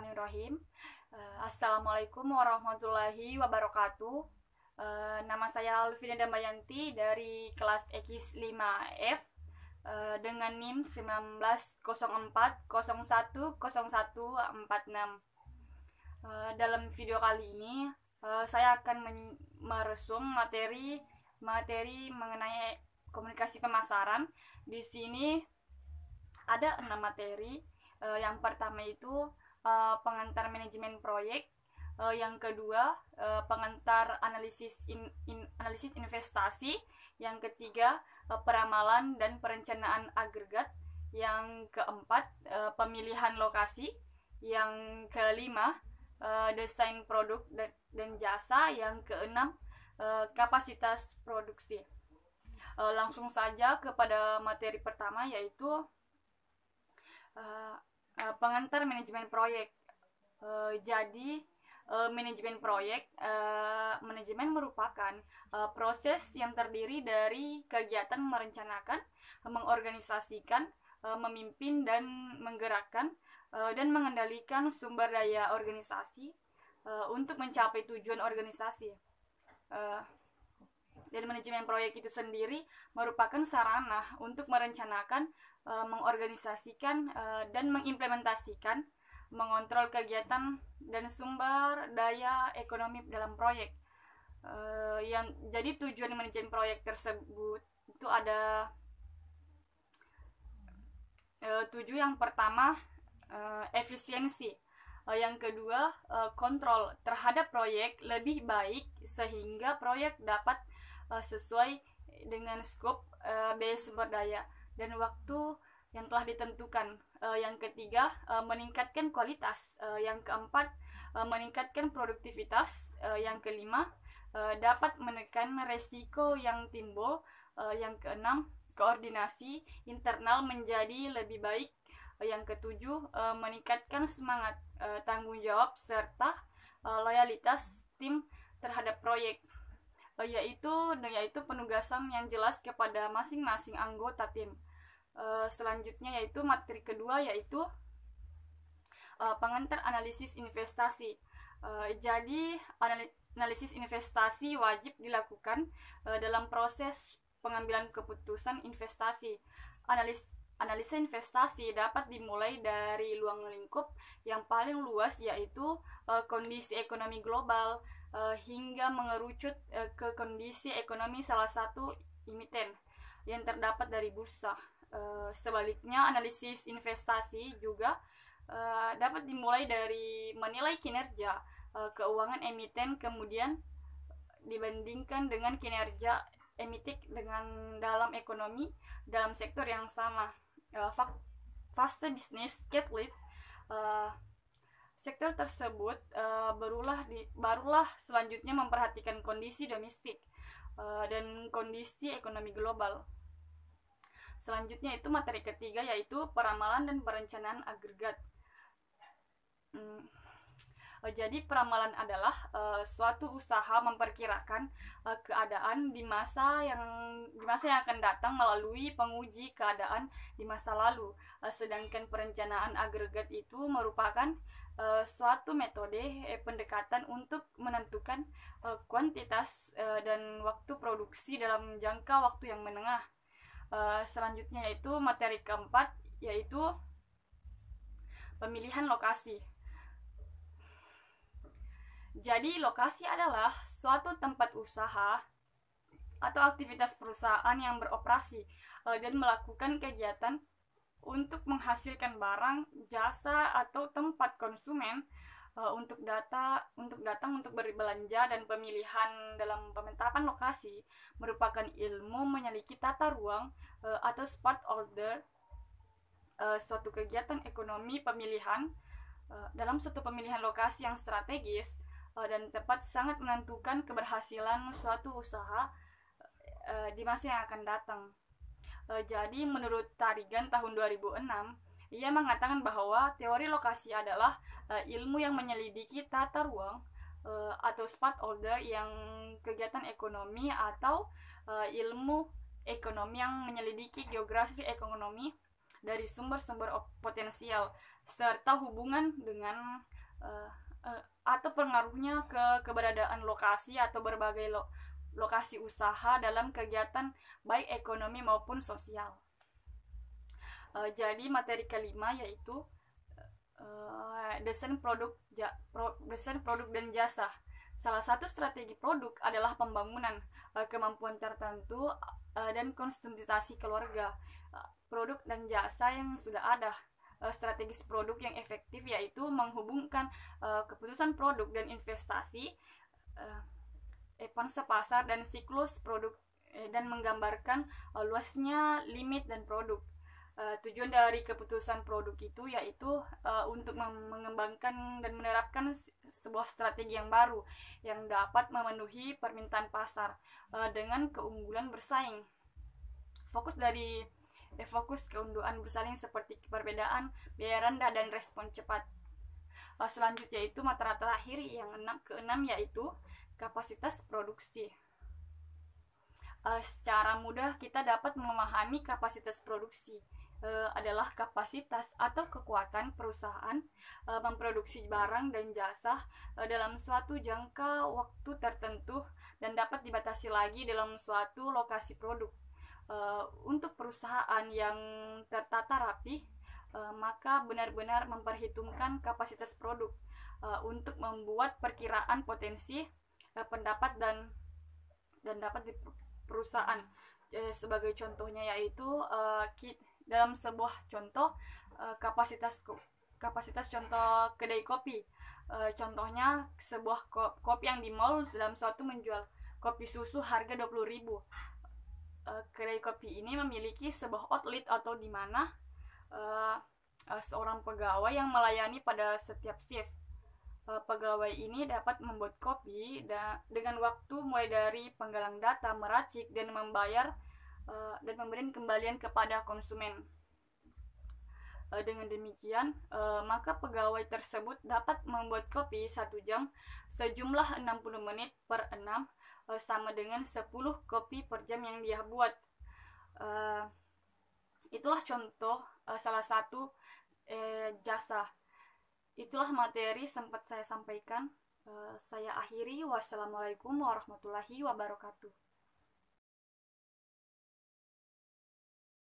Bismillahirrahmanirrahim. Assalamualaikum warahmatullahi wabarakatuh. Nama saya Alvina Damayanti dari kelas X5F dengan NIM 1904010146. Dalam video kali ini saya akan meresum materi mengenai komunikasi pemasaran. Di sini ada 6 materi. Yang pertama itu pengantar manajemen proyek, yang kedua pengantar analisis investasi, yang ketiga peramalan dan perencanaan agregat, yang keempat pemilihan lokasi, yang kelima desain produk dan jasa, yang keenam kapasitas produksi. Langsung saja kepada materi pertama, yaitu pengantar manajemen proyek. Jadi manajemen proyek, manajemen merupakan proses yang terdiri dari kegiatan merencanakan, mengorganisasikan, memimpin dan menggerakkan dan mengendalikan sumber daya organisasi untuk mencapai tujuan organisasi. Dan manajemen proyek itu sendiri merupakan sarana untuk merencanakan, mengorganisasikan, dan mengimplementasikan, mengontrol kegiatan dan sumber daya ekonomi dalam proyek. Jadi tujuan manajemen proyek tersebut itu ada 7. Yang pertama efisiensi, yang kedua kontrol terhadap proyek lebih baik sehingga proyek dapat sesuai dengan skop, biaya sumber daya dan waktu yang telah ditentukan. Yang ketiga meningkatkan kualitas, yang keempat meningkatkan produktivitas, yang kelima dapat menekan resiko yang timbul, yang keenam koordinasi internal menjadi lebih baik, yang ketujuh meningkatkan semangat, tanggung jawab serta loyalitas tim terhadap proyek, yaitu penugasan yang jelas kepada masing-masing anggota tim. Selanjutnya yaitu materi kedua, yaitu pengantar analisis investasi. Jadi analisis investasi wajib dilakukan dalam proses pengambilan keputusan investasi. Analisa investasi dapat dimulai dari ruang lingkup yang paling luas, yaitu kondisi ekonomi global, hingga mengerucut ke kondisi ekonomi salah satu emiten yang terdapat dari bursa. Sebaliknya, analisis investasi juga dapat dimulai dari menilai kinerja keuangan emiten, kemudian dibandingkan dengan kinerja emitik dengan dalam ekonomi dalam sektor yang sama. Fase bisnis catalyst, sektor tersebut barulah selanjutnya memperhatikan kondisi domestik dan kondisi ekonomi global. Selanjutnya itu materi ketiga, yaitu peramalan dan perencanaan agregat. Jadi peramalan adalah suatu usaha memperkirakan keadaan di masa yang akan datang melalui penguji keadaan di masa lalu. Sedangkan perencanaan agregat itu merupakan suatu metode pendekatan untuk menentukan kuantitas dan waktu produksi dalam jangka waktu yang menengah. Selanjutnya yaitu materi keempat, yaitu pemilihan lokasi. Jadi lokasi adalah suatu tempat usaha atau aktivitas perusahaan yang beroperasi dan melakukan kegiatan untuk menghasilkan barang, jasa, atau tempat konsumen untuk datang untuk berbelanja. Dan pemilihan dalam pemantapan lokasi merupakan ilmu menyelidiki tata ruang atau spot order, suatu kegiatan ekonomi pemilihan. Dalam suatu pemilihan lokasi yang strategis dan tepat sangat menentukan keberhasilan suatu usaha di masa yang akan datang. Jadi menurut Tarigan tahun 2006, ia mengatakan bahwa teori lokasi adalah ilmu yang menyelidiki tata ruang atau spot order yang kegiatan ekonomi, atau ilmu ekonomi yang menyelidiki geografi ekonomi dari sumber-sumber potensial serta hubungan dengan atau pengaruhnya ke keberadaan lokasi atau berbagai lokasi usaha dalam kegiatan baik ekonomi maupun sosial. Jadi materi kelima yaitu desain produk dan jasa. Salah satu strategi produk adalah pembangunan kemampuan tertentu dan konstitusi keluarga produk dan jasa yang sudah ada. Strategis produk yang efektif yaitu menghubungkan keputusan produk dan investasi, pangsa pasar dan siklus produk, dan menggambarkan luasnya limit dan produk. Tujuan dari keputusan produk itu yaitu untuk mengembangkan dan menerapkan sebuah strategi yang baru yang dapat memenuhi permintaan pasar dengan keunggulan bersaing. Fokus keunggulan bersaing seperti perbedaan biaya rendah dan respon cepat. Selanjutnya itu materi terakhir yang keenam yaitu kapasitas produksi. Secara mudah kita dapat memahami kapasitas produksi adalah kapasitas atau kekuatan perusahaan memproduksi barang dan jasa dalam suatu jangka waktu tertentu dan dapat dibatasi lagi dalam suatu lokasi produk. Untuk perusahaan yang tertata rapi, maka benar-benar memperhitungkan kapasitas produk untuk membuat perkiraan potensi pendapat dan dapat di perusahaan. Sebagai contohnya yaitu dalam sebuah contoh kapasitas contoh kedai kopi. Contohnya sebuah kopi yang di mall dalam suatu menjual kopi susu harga 20.000. Kedai kopi ini memiliki sebuah outlet atau di mana seorang pegawai yang melayani pada setiap shift. Pegawai ini dapat membuat kopi dengan waktu mulai dari penggalang data, meracik, dan membayar dan memberi kembalian kepada konsumen. Dengan demikian, maka pegawai tersebut dapat membuat kopi 1 jam sejumlah 60 menit per 6, sama dengan 10 kopi per jam yang dia buat. Itulah contoh salah satu jasa. Itulah materi sempat saya sampaikan. Saya akhiri. Wassalamualaikum warahmatullahi wabarakatuh.